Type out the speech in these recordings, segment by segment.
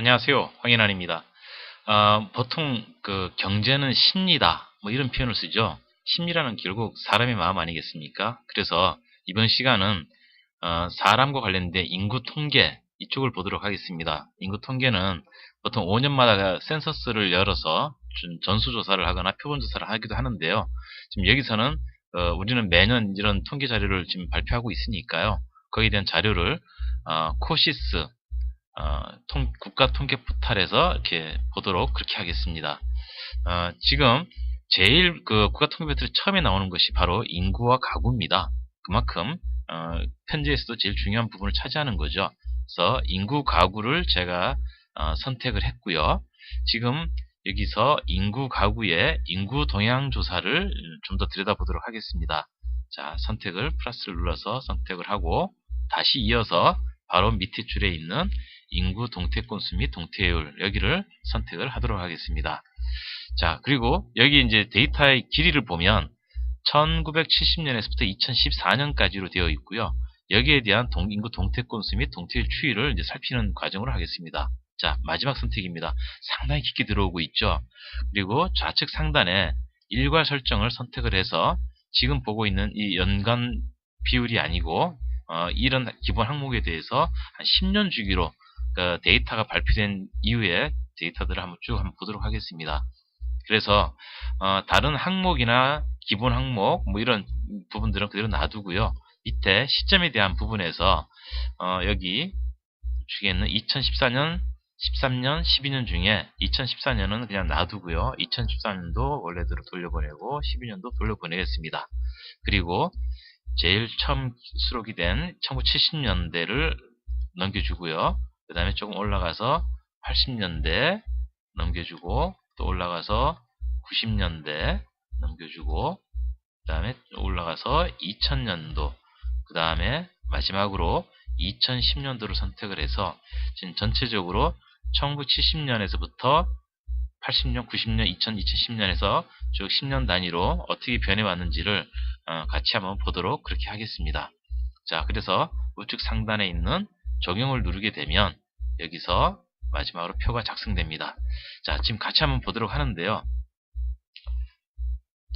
안녕하세요. 황인환입니다. 보통 경제는 심리다 뭐 이런 표현을 쓰죠. 심리라는 결국 사람의 마음 아니겠습니까? 그래서 이번 시간은 사람과 관련된 인구 통계 이쪽을 보도록 하겠습니다. 인구 통계는 보통 5년마다 센서스를 열어서 전수조사를 하거나 표본조사를 하기도 하는데요. 지금 여기서는 우리는 매년 이런 통계 자료를 지금 발표하고 있으니까요. 거기에 대한 자료를 코시스 국가 통계 포털에서 이렇게 보도록 그렇게 하겠습니다. 지금 제일 국가 통계 포털에 처음에 나오는 것이 바로 인구와 가구입니다. 그만큼 편지에서도 제일 중요한 부분을 차지하는 거죠. 그래서 인구 가구를 제가 선택을 했고요. 지금 여기서 인구 가구의 인구 동향 조사를 좀 더 들여다보도록 하겠습니다. 자, 선택을 플러스를 눌러서 선택을 하고 다시 이어서 바로 밑에 줄에 있는 인구 동태 건수 및 동태율 여기를 선택을 하도록 하겠습니다. 자, 그리고 여기 이제 데이터의 길이를 보면 1970년에서부터 2014년까지로 되어 있고요. 여기에 대한 인구 동태 건수 및 동태율 추이를 이제 살피는 과정으로 하겠습니다. 자, 마지막 선택입니다. 상당히 깊게 들어오고 있죠. 그리고 좌측 상단에 일괄 설정을 선택을 해서 지금 보고 있는 이 연간 비율이 아니고 이런 기본 항목에 대해서 한 10년 주기로 데이터가 발표된 이후에 데이터들을 한번 보도록 하겠습니다. 그래서 다른 항목이나 기본 항목 뭐 이런 부분들은 그대로 놔두고요. 밑에 시점에 대한 부분에서 여기 우측에 있는 2014년, 13년, 12년 중에 2014년은 그냥 놔두고요. 2013년도 원래대로 돌려보내고 12년도 돌려보내겠습니다. 그리고 제일 처음 수록이 된 1970년대를 넘겨주고요. 그 다음에 조금 올라가서 80년대 넘겨주고 또 올라가서 90년대 넘겨주고 그 다음에 올라가서 2000년도 그 다음에 마지막으로 2010년도를 선택을 해서 지금 전체적으로 1970년에서부터 80년, 90년, 2000, 2010년에서 쭉 10년 단위로 어떻게 변해왔는지를 같이 한번 보도록 그렇게 하겠습니다. 자, 그래서 우측 상단에 있는 적용을 누르게 되면 여기서 마지막으로 표가 작성됩니다. 자, 지금 같이 한번 보도록 하는데요.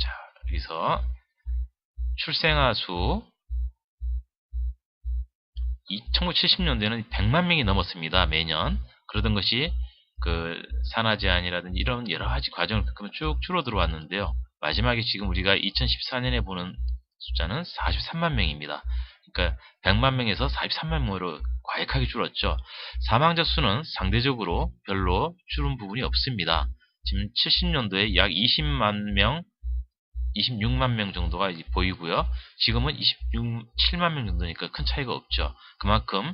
자, 여기서 출생아 수 1970년대는 100만 명이 넘었습니다. 매년. 그러던 것이 산화 제한이라든지 이런 여러 가지 과정을 겪으면 쭉 줄어들어 왔는데요. 마지막에 지금 우리가 2014년에 보는 숫자는 43만 명입니다. 그러니까 100만 명에서 43만 명으로 과격하게 줄었죠. 사망자 수는 상대적으로 별로 줄은 부분이 없습니다. 지금 70년도에 약 20만 명, 26만 명 정도가 보이고요. 지금은 27만 명 정도니까 큰 차이가 없죠. 그만큼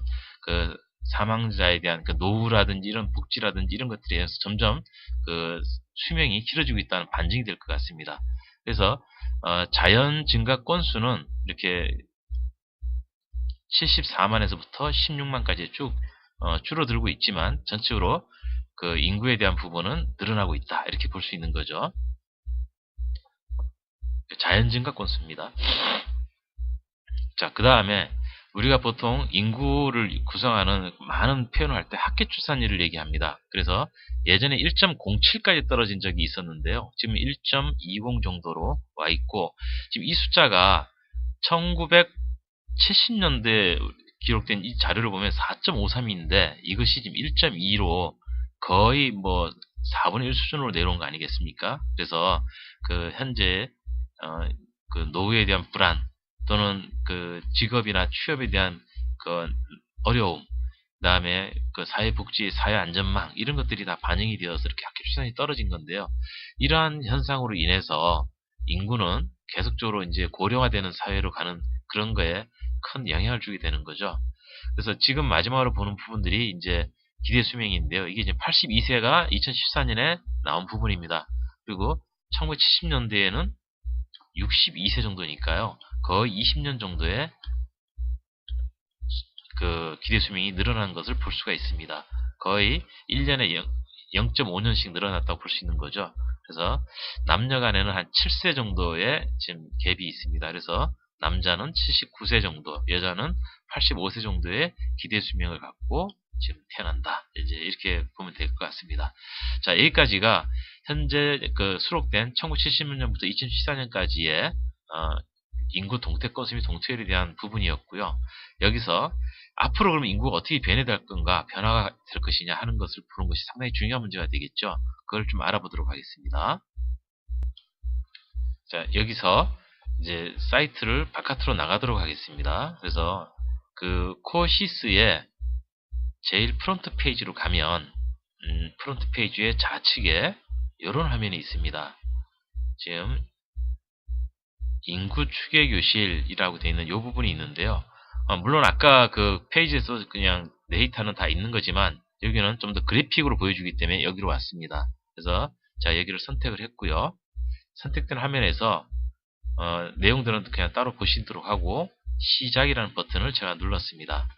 사망자에 대한 노후라든지 이런 복지라든지 이런 것들에 의해서 점점 수명이 길어지고 있다는 반증이 될 것 같습니다. 그래서 자연 증가 건수는 이렇게 74만에서부터 16만까지 쭉 줄어들고 있지만 전체적으로 인구에 대한 부분은 늘어나고 있다 이렇게 볼 수 있는 거죠. 자연 증가 건수입니다. 자, 그 다음에 우리가 보통 인구를 구성하는 많은 표현을 할 때 합계 출산율을 얘기합니다. 그래서 예전에 1.07까지 떨어진 적이 있었는데요. 지금 1.20 정도로 와 있고 지금 이 숫자가 1970년대 기록된 이 자료를 보면 4.53인데 이것이 지금 1.2로 거의 뭐 4분의 1 수준으로 내려온 거 아니겠습니까? 그래서 현재 노후에 대한 불안 또는 직업이나 취업에 대한 어려움, 그 다음에 사회복지, 사회안전망 이런 것들이 다 반영이 되어서 이렇게 학교 출산이 떨어진 건데요. 이러한 현상으로 인해서 인구는 계속적으로 이제 고령화되는 사회로 가는 그런 거에 큰 영향을 주게 되는 거죠. 그래서 지금 마지막으로 보는 부분들이 이제 기대 수명인데요. 이게 이제 82세가 2014년에 나온 부분입니다. 그리고 1970년대에는 62세 정도니까요. 거의 20년 정도의 기대 수명이 늘어난 것을 볼 수가 있습니다. 거의 1년에 0.5년씩 늘어났다고 볼 수 있는 거죠. 그래서 남녀 간에는 한 7세 정도의 지금 갭이 있습니다. 그래서 남자는 79세 정도, 여자는 85세 정도의 기대 수명을 갖고 지금 태어난다. 이제 이렇게 보면 될 것 같습니다. 자, 여기까지가 현재 그 수록된 1970년부터 2014년까지의 인구 동태 건수 및 동태율에 대한 부분이었고요. 여기서 앞으로 그러면 인구가 어떻게 변해될 건가, 변화가 될 것이냐 하는 것을 보는 것이 상당히 중요한 문제가 되겠죠. 그걸 좀 알아보도록 하겠습니다. 자, 여기서 이제 사이트를 바깥으로 나가도록 하겠습니다. 그래서 그 코어시스의 제일 프론트 페이지로 가면 프론트 페이지의 좌측에 이런 화면이 있습니다. 지금 인구 추계 교실이라고 되어 있는 이 부분이 있는데요. 물론 아까 그 페이지에서 그냥 데이터는 다 있는 거지만 여기는 좀 더 그래픽으로 보여주기 때문에 여기로 왔습니다. 그래서 자, 여기를 선택을 했고요. 선택된 화면에서 내용들은 그냥 따로 보시도록 하고 시작이라는 버튼을 제가 눌렀습니다.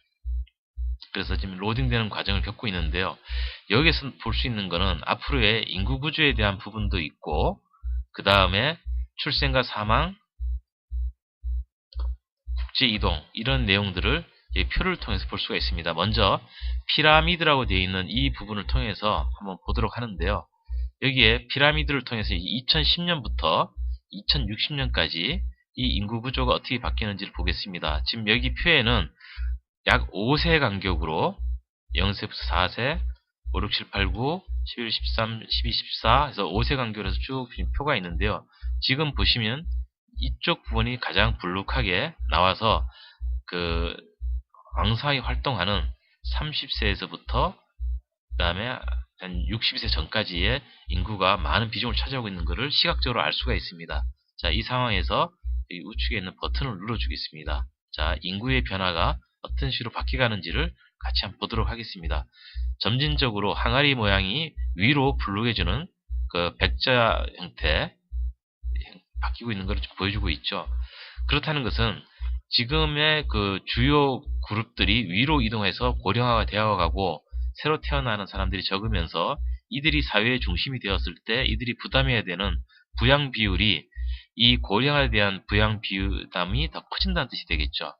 그래서 지금 로딩되는 과정을 겪고 있는데요. 여기서 볼 수 있는 거는 앞으로의 인구 구조에 대한 부분도 있고, 그 다음에 출생과 사망, 국제 이동 이런 내용들을 이 표를 통해서 볼 수가 있습니다. 먼저 피라미드라고 되어 있는 이 부분을 통해서 한번 보도록 하는데요. 여기에 피라미드를 통해서 2010년부터 2060년까지 이 인구 구조가 어떻게 바뀌는지를 보겠습니다. 지금 여기 표에는 약 5세 간격으로 0세부터 4세, 5, 6, 7, 8, 9, 11, 13, 12, 14 해서 5세 간격으로 해서 쭉 표가 있는데요. 지금 보시면 이쪽 부분이 가장 불룩하게 나와서 그 왕성하게 활동하는 30세에서부터 그 다음에 한 60세 전까지의 인구가 많은 비중을 차지하고 있는 것을 시각적으로 알 수가 있습니다. 자, 이 상황에서 이 우측에 있는 버튼을 눌러주겠습니다. 자, 인구의 변화가 어떤 식으로 바뀌어가는지를 같이 한번 보도록 하겠습니다. 점진적으로 항아리 모양이 위로 불룩해지는 그 백자 형태 바뀌고 있는 것을 보여주고 있죠. 그렇다는 것은 지금의 그 주요 그룹들이 위로 이동해서 고령화가 되어가고 새로 태어나는 사람들이 적으면서 이들이 사회의 중심이 되었을 때 이들이 부담해야 되는 부양 비율이 이 고령화에 대한 부양 부담이 더 커진다는 뜻이 되겠죠.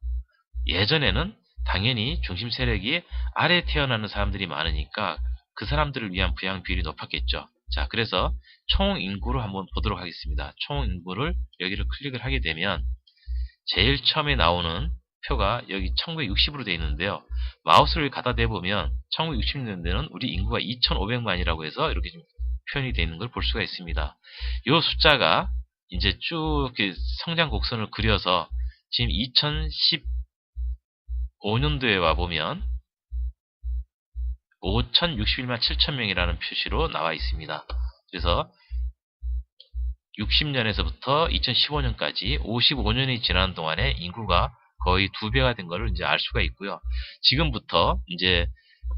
예전에는 당연히 중심 세력이 아래 태어나는 사람들이 많으니까 그 사람들을 위한 부양 비율이 높았겠죠. 자, 그래서 총 인구를 한번 보도록 하겠습니다. 총 인구를 여기를 클릭을 하게 되면 제일 처음에 나오는 표가 여기 1960으로 되어 있는데요. 마우스를 갖다 대보면 1960년대는 우리 인구가 2,500만이라고 해서 이렇게 좀 표현이 되어 있는 걸 볼 수가 있습니다. 이 숫자가 이제 쭉 성장 곡선을 그려서 지금 2015년도에 와보면 5,061만 7천명이라는 표시로 나와 있습니다. 그래서 60년에서부터 2015년까지 55년이 지난 동안에 인구가 거의 2배가 된 것을 이제 알 수가 있고요. 지금부터 이제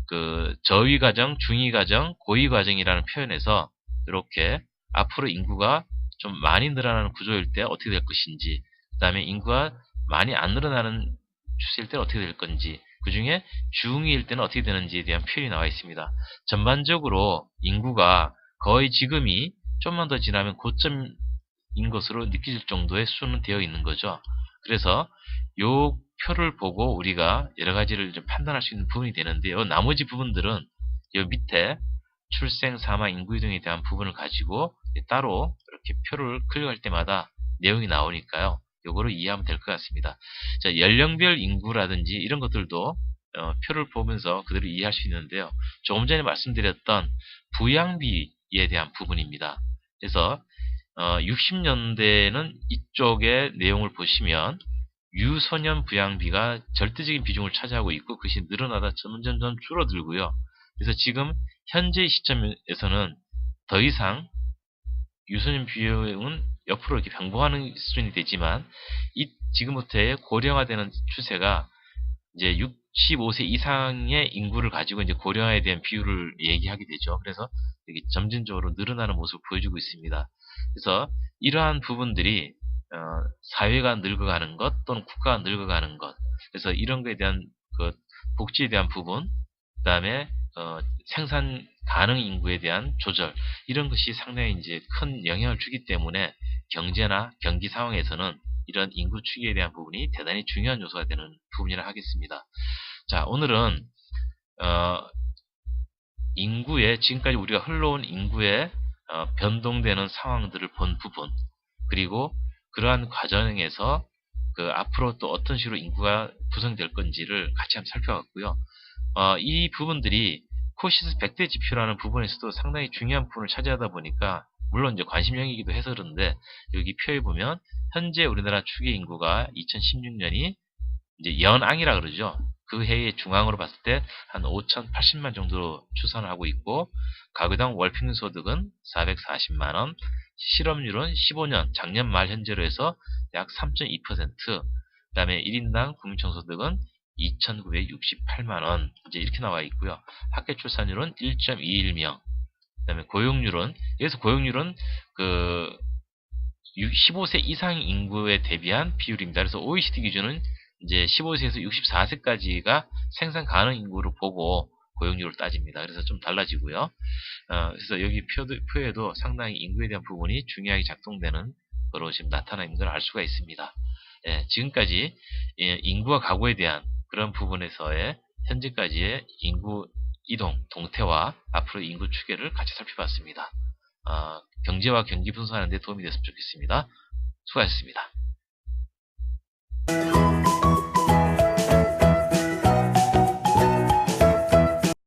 그 저위 과정, 중위 과정, 고위 과정이라는 표현에서 이렇게 앞으로 인구가 좀 많이 늘어나는 구조일 때 어떻게 될 것인지, 그 다음에 인구가 많이 안 늘어나는 추세일 때 어떻게 될 건지, 그 중에 중위일 때는 어떻게 되는지에 대한 표현이 나와 있습니다. 전반적으로 인구가 거의 지금이 좀만 더 지나면 고점인 것으로 느껴질 정도의 수는 되어 있는 거죠. 그래서 이 표를 보고 우리가 여러 가지를 좀 판단할 수 있는 부분이 되는데요. 나머지 부분들은 이 밑에 출생, 사망, 인구 이동에 대한 부분을 가지고 따로 이렇게 표를 클릭할 때마다 내용이 나오니까요. 요거를 이해하면 될 것 같습니다. 자, 연령별 인구라든지 이런 것들도 표를 보면서 그대로 이해할 수 있는데요. 조금 전에 말씀드렸던 부양비에 대한 부분입니다. 그래서 60년대는 이쪽의 내용을 보시면 유소년 부양비가 절대적인 비중을 차지하고 있고 그것이 늘어나다 점점 줄어들고요. 그래서 지금 현재 시점에서는 더 이상 유소년 비용은 옆으로 이렇게 변동하는 수준이 되지만 지금부터의 고령화되는 추세가 이제 65세 이상의 인구를 가지고 이제 고령화에 대한 비율을 얘기하게 되죠. 그래서 이게 점진적으로 늘어나는 모습을 보여주고 있습니다. 그래서 이러한 부분들이 사회가 늙어가는 것 또는 국가가 늙어가는 것, 그래서 이런 것에 대한 그 복지에 대한 부분, 그 다음에 생산 가능 인구에 대한 조절, 이런 것이 상당히 이제 큰 영향을 주기 때문에 경제나 경기 상황에서는 이런 인구 추이에 대한 부분이 대단히 중요한 요소가 되는 부분이라 하겠습니다. 자, 오늘은 어, 인구의 지금까지 우리가 흘러온 인구의 변동되는 상황들을 본 부분, 그리고 그러한 과정에서 그 앞으로 또 어떤 식으로 인구가 구성될 건지를 같이 한번 살펴봤고요. 이 부분들이 코시스 100대 지표라는 부분에서도 상당히 중요한 부분을 차지하다 보니까, 물론 이제 관심형이기도 해서 그런데, 여기 표에 보면 현재 우리나라 추계 인구가 2016년이 이제 연앙이라 그러죠. 그 해의 중앙으로 봤을 때 한 5,080만 정도로 추산을 하고 있고, 가구당 월 평균 소득은 440만 원, 실업률은 15년 작년 말 현재로 해서 약 3.2%, 그다음에 1인당 국민총소득은 2,968만 원, 이제 이렇게 나와 있고요. 학교 출산율은 1.21명, 그다음에 고용률은, 여기서 고용률은 그 15세 이상 인구에 대비한 비율입니다. 그래서 OECD 기준은 이제 15세에서 64세까지가 생산 가능 인구를 보고 고용률을 따집니다. 그래서 좀 달라지고요. 그래서 여기 표에도 상당히 인구에 대한 부분이 중요하게 작동되는 거로 지금 나타나 있는 걸 알 수가 있습니다. 예, 지금까지 인구와 가구에 대한 그런 부분에서의 현재까지의 인구 이동, 동태와 앞으로 인구 추계를 같이 살펴봤습니다. 경제와 경기 분석하는 데 도움이 됐으면 좋겠습니다. 수고하셨습니다.